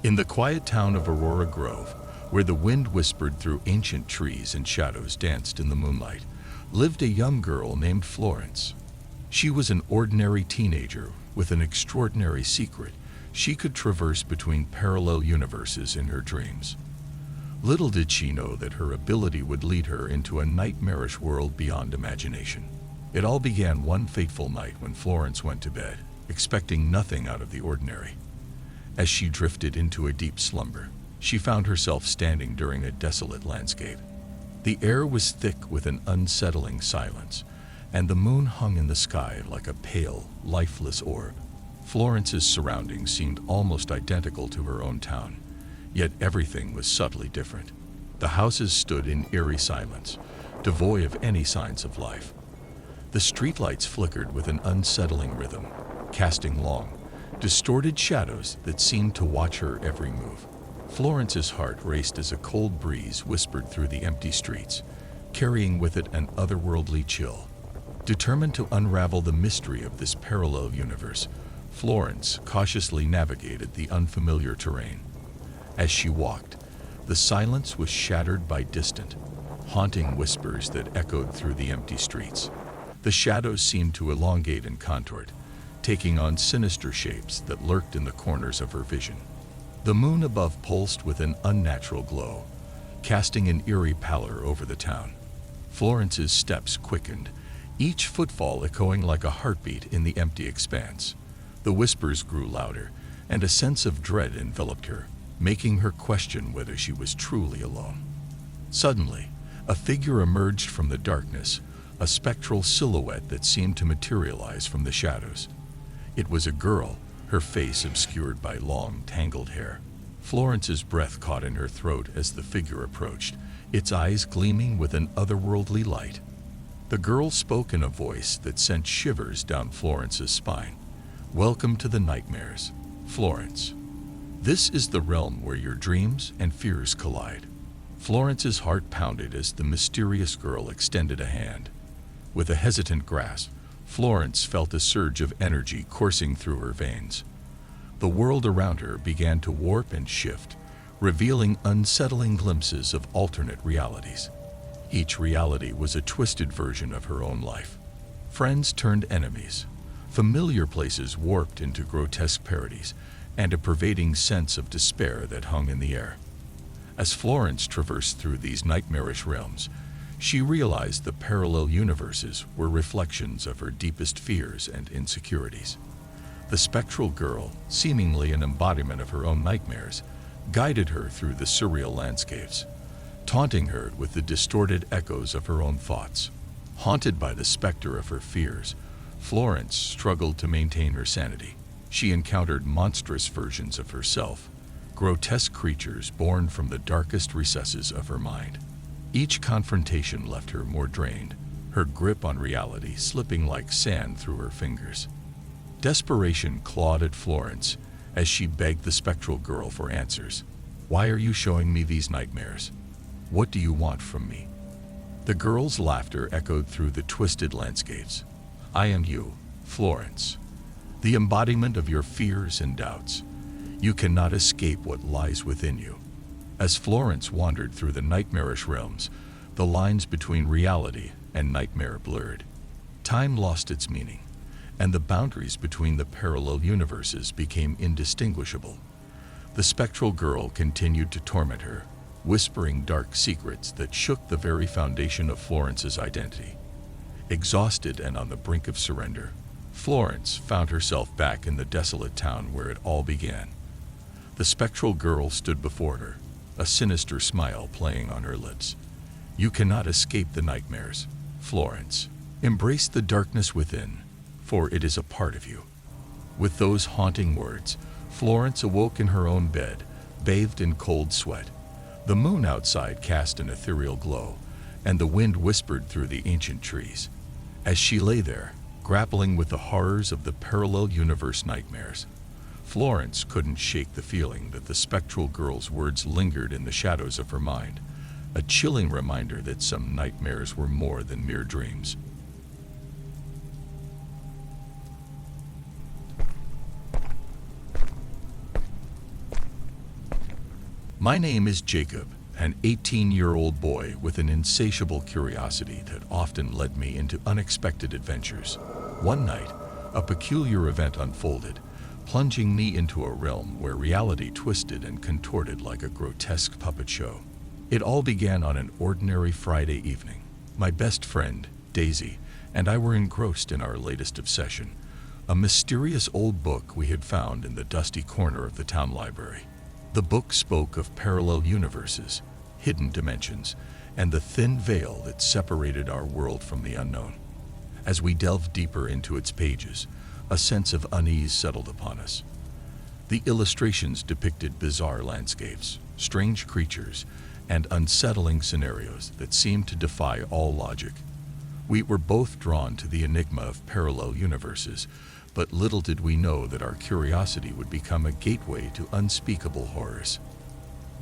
In the quiet town of Aurora Grove, where the wind whispered through ancient trees and shadows danced in the moonlight, lived a young girl named Florence. She was an ordinary teenager with an extraordinary secret. She could traverse between parallel universes in her dreams. Little did she know that her ability would lead her into a nightmarish world beyond imagination. It all began one fateful night when Florence went to bed, expecting nothing out of the ordinary. As she drifted into a deep slumber, she found herself standing during a desolate landscape. The air was thick with an unsettling silence, and the moon hung in the sky like a pale, lifeless orb. Florence's surroundings seemed almost identical to her own town, yet everything was subtly different. The houses stood in eerie silence, devoid of any signs of life. The streetlights flickered with an unsettling rhythm, casting long, distorted shadows that seemed to watch her every move. Florence's heart raced as a cold breeze whispered through the empty streets, carrying with it an otherworldly chill. Determined to unravel the mystery of this parallel universe, Florence cautiously navigated the unfamiliar terrain. As she walked, the silence was shattered by distant, haunting whispers that echoed through the empty streets. The shadows seemed to elongate and contort, taking on sinister shapes that lurked in the corners of her vision. The moon above pulsed with an unnatural glow, casting an eerie pallor over the town. Florence's steps quickened, each footfall echoing like a heartbeat in the empty expanse. The whispers grew louder, and a sense of dread enveloped her, making her question whether she was truly alone. Suddenly, a figure emerged from the darkness, a spectral silhouette that seemed to materialize from the shadows. It was a girl, her face obscured by long, tangled hair. Florence's breath caught in her throat as the figure approached, its eyes gleaming with an otherworldly light. The girl spoke in a voice that sent shivers down Florence's spine. "Welcome to the nightmares, Florence. This is the realm where your dreams and fears collide." Florence's heart pounded as the mysterious girl extended a hand. With a hesitant grasp, Florence felt a surge of energy coursing through her veins. The world around her began to warp and shift, revealing unsettling glimpses of alternate realities. Each reality was a twisted version of her own life. Friends turned enemies, familiar places warped into grotesque parodies, and a pervading sense of despair that hung in the air. As Florence traversed through these nightmarish realms, she realized the parallel universes were reflections of her deepest fears and insecurities. The spectral girl, seemingly an embodiment of her own nightmares, guided her through the surreal landscapes, taunting her with the distorted echoes of her own thoughts. Haunted by the specter of her fears, Florence struggled to maintain her sanity. She encountered monstrous versions of herself, grotesque creatures born from the darkest recesses of her mind. Each confrontation left her more drained, her grip on reality slipping like sand through her fingers. Desperation clawed at Florence as she begged the spectral girl for answers. "Why are you showing me these nightmares? What do you want from me?" The girl's laughter echoed through the twisted landscapes. "I am you, Florence, the embodiment of your fears and doubts. You cannot escape what lies within you." As Florence wandered through the nightmarish realms, the lines between reality and nightmare blurred. Time lost its meaning, and the boundaries between the parallel universes became indistinguishable. The spectral girl continued to torment her, whispering dark secrets that shook the very foundation of Florence's identity. Exhausted and on the brink of surrender, Florence found herself back in the desolate town where it all began. The spectral girl stood before her, a sinister smile playing on her lips. "You cannot escape the nightmares, Florence. Embrace the darkness within, for it is a part of you." With those haunting words, Florence awoke in her own bed, bathed in cold sweat. The moon outside cast an ethereal glow, and the wind whispered through the ancient trees. As she lay there, grappling with the horrors of the parallel universe nightmares, Florence couldn't shake the feeling that the spectral girl's words lingered in the shadows of her mind, a chilling reminder that some nightmares were more than mere dreams. My name is Jacob, an 18-year-old boy with an insatiable curiosity that often led me into unexpected adventures. One night, a peculiar event unfolded, plunging me into a realm where reality twisted and contorted like a grotesque puppet show. It all began on an ordinary Friday evening. My best friend, Daisy, and I were engrossed in our latest obsession, a mysterious old book we had found in the dusty corner of the town library. The book spoke of parallel universes, hidden dimensions, and the thin veil that separated our world from the unknown. As we delved deeper into its pages, a sense of unease settled upon us. The illustrations depicted bizarre landscapes, strange creatures, and unsettling scenarios that seemed to defy all logic. We were both drawn to the enigma of parallel universes, but little did we know that our curiosity would become a gateway to unspeakable horrors.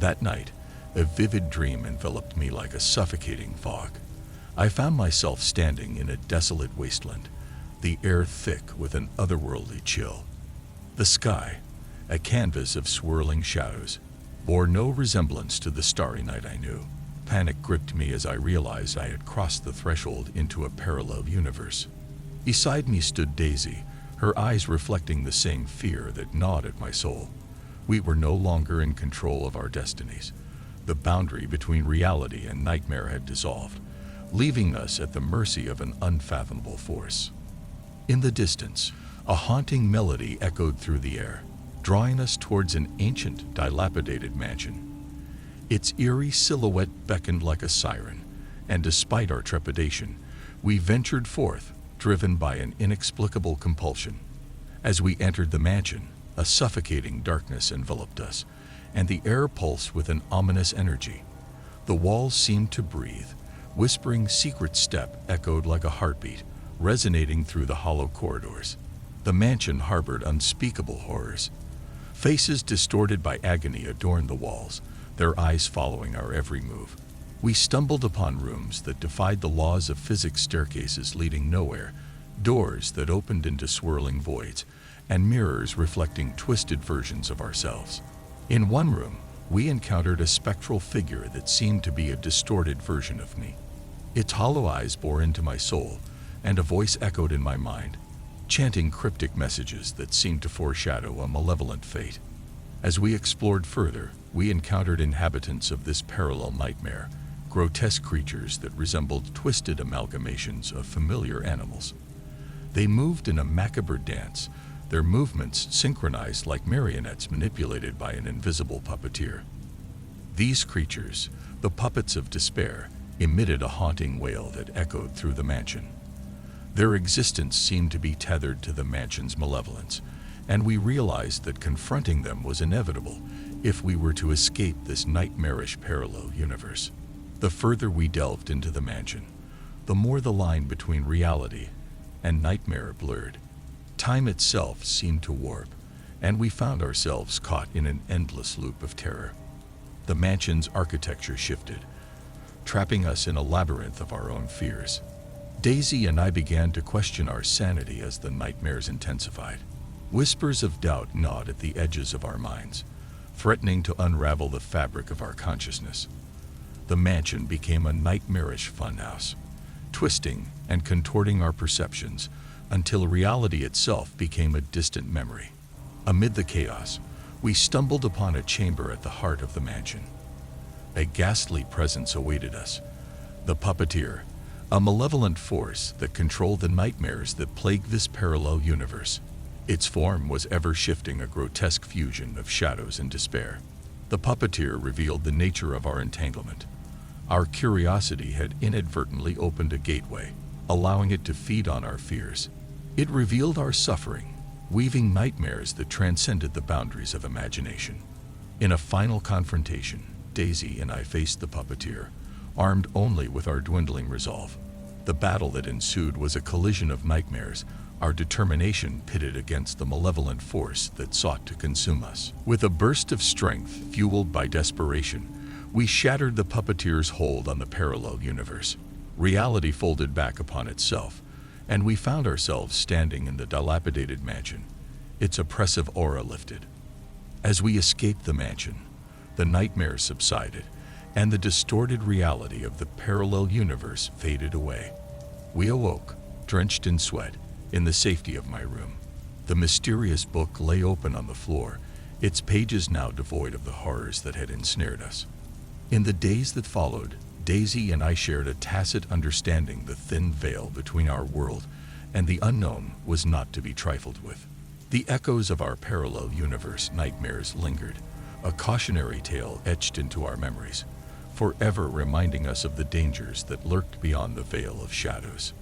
That night, a vivid dream enveloped me like a suffocating fog. I found myself standing in a desolate wasteland, the air thick with an otherworldly chill. The sky, a canvas of swirling shadows, bore no resemblance to the starry night I knew. Panic gripped me as I realized I had crossed the threshold into a parallel universe. Beside me stood Daisy, her eyes reflecting the same fear that gnawed at my soul. We were no longer in control of our destinies. The boundary between reality and nightmare had dissolved, leaving us at the mercy of an unfathomable force. In the distance, a haunting melody echoed through the air, drawing us towards an ancient, dilapidated mansion. Its eerie silhouette beckoned like a siren, and despite our trepidation, we ventured forth, driven by an inexplicable compulsion. As we entered the mansion, a suffocating darkness enveloped us, and the air pulsed with an ominous energy. The walls seemed to breathe, whispering secret step echoed like a heartbeat, resonating through the hollow corridors. The mansion harbored unspeakable horrors. Faces distorted by agony adorned the walls, their eyes following our every move. We stumbled upon rooms that defied the laws of physics, staircases leading nowhere, doors that opened into swirling voids, and mirrors reflecting twisted versions of ourselves. In one room, we encountered a spectral figure that seemed to be a distorted version of me. Its hollow eyes bore into my soul, and a voice echoed in my mind, chanting cryptic messages that seemed to foreshadow a malevolent fate. As we explored further, we encountered inhabitants of this parallel nightmare, grotesque creatures that resembled twisted amalgamations of familiar animals. They moved in a macabre dance, their movements synchronized like marionettes manipulated by an invisible puppeteer. These creatures, the puppets of despair, emitted a haunting wail that echoed through the mansion. Their existence seemed to be tethered to the mansion's malevolence, and we realized that confronting them was inevitable if we were to escape this nightmarish parallel universe. The further we delved into the mansion, the more the line between reality and nightmare blurred. Time itself seemed to warp, and we found ourselves caught in an endless loop of terror. The mansion's architecture shifted, trapping us in a labyrinth of our own fears. Daisy and I began to question our sanity as the nightmares intensified. Whispers of doubt gnawed at the edges of our minds, threatening to unravel the fabric of our consciousness. The mansion became a nightmarish funhouse, twisting and contorting our perceptions until reality itself became a distant memory. Amid the chaos, we stumbled upon a chamber at the heart of the mansion. A ghastly presence awaited us, the puppeteer, a malevolent force that controlled the nightmares that plagued this parallel universe. Its form was ever-shifting, a grotesque fusion of shadows and despair. The puppeteer revealed the nature of our entanglement. Our curiosity had inadvertently opened a gateway, allowing it to feed on our fears. It revealed our suffering, weaving nightmares that transcended the boundaries of imagination. In a final confrontation, Daisy and I faced the puppeteer, armed only with our dwindling resolve. The battle that ensued was a collision of nightmares, our determination pitted against the malevolent force that sought to consume us. With a burst of strength fueled by desperation, we shattered the puppeteer's hold on the parallel universe. Reality folded back upon itself, and we found ourselves standing in the dilapidated mansion, its oppressive aura lifted. As we escaped the mansion, The nightmare subsided, and the distorted reality of the parallel universe faded away. We awoke, drenched in sweat, in the safety of my room. The mysterious book lay open on the floor, its pages now devoid of the horrors that had ensnared us. In the days that followed, Daisy and I shared a tacit understanding the thin veil between our world and the unknown was not to be trifled with. The echoes of our parallel universe nightmares lingered, a cautionary tale etched into our memories, forever reminding us of the dangers that lurked beyond the veil of shadows.